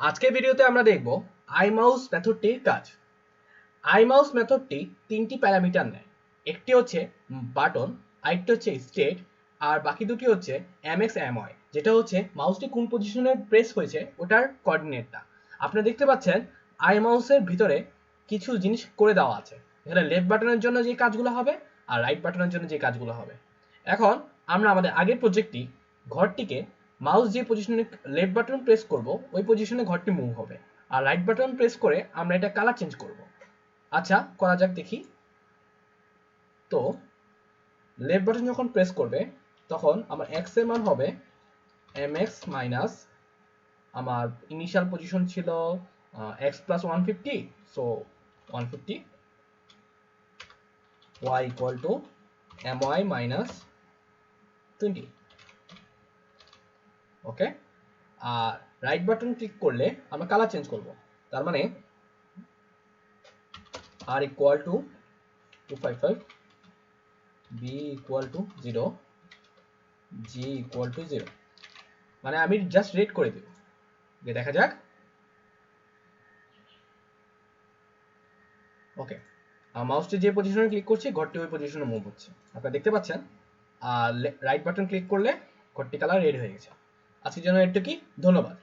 আজকের ভিডিওতে আমরা দেখব আইমাউস মেথডটির কাজ। আইমাউস মেথডটি তিনটি প্যারামিটার নেয়। একটি হচ্ছে বাটন, আরেকটি হচ্ছে স্টেট, আর বাকি দুটি হচ্ছে এমএক্স এমওয়াই, যেটা হচ্ছে মাউসটি কোন পজিশনে প্রেস হয়েছে ওটার কোঅর্ডিনেটটা। আপনারা দেখতে পাচ্ছেন আইমাউসের ভিতরে কিছু জিনিস করে দেওয়া আছে। এখানে লেফট বাটনের জন্য যে কাজগুলো হবে আর রাইট বাটনের জন্য যে কাজগুলো হবে। এখন আমরা আমাদের আগের প্রজেক্টটি ঘরটিকে মাউস যে পজিশনে লেফট বাটন প্রেস করব ওই পজিশনে ঘরটি মুভ হবে, আর রাইট বাটন প্রেস করে আমরা এটা কালার চেঞ্জ করব। আচ্ছা, করা যাক দেখি। তো লেফট বাটন যখন প্রেস করবে তখন আমার এক্স এর মান হবে mx মাইনাস, আমার ইনিশিয়াল পজিশন ছিল x plus 150, so 150 y equal to my minus 20। Okay, আর রাইট বাটন ক্লিক করলে আমরা কালার চেঞ্জ করব। তার মানে r equal to 255, b equal to 0, g equal to 0। মানে আমি জাস্ট রেড করে দেব, দেখা যাক। ওকে, মাউসটি যে পজিশনে ক্লিক করছি ঘরটি ওই পজিশনে মুভ হচ্ছে, আপনারা দেখতে পাচ্ছেন। আর রাইট বাটন ক্লিক করলে ঘরটি কালার রেড হয়ে গেছে। আজকের জন্য এটুকুই, ধন্যবাদ।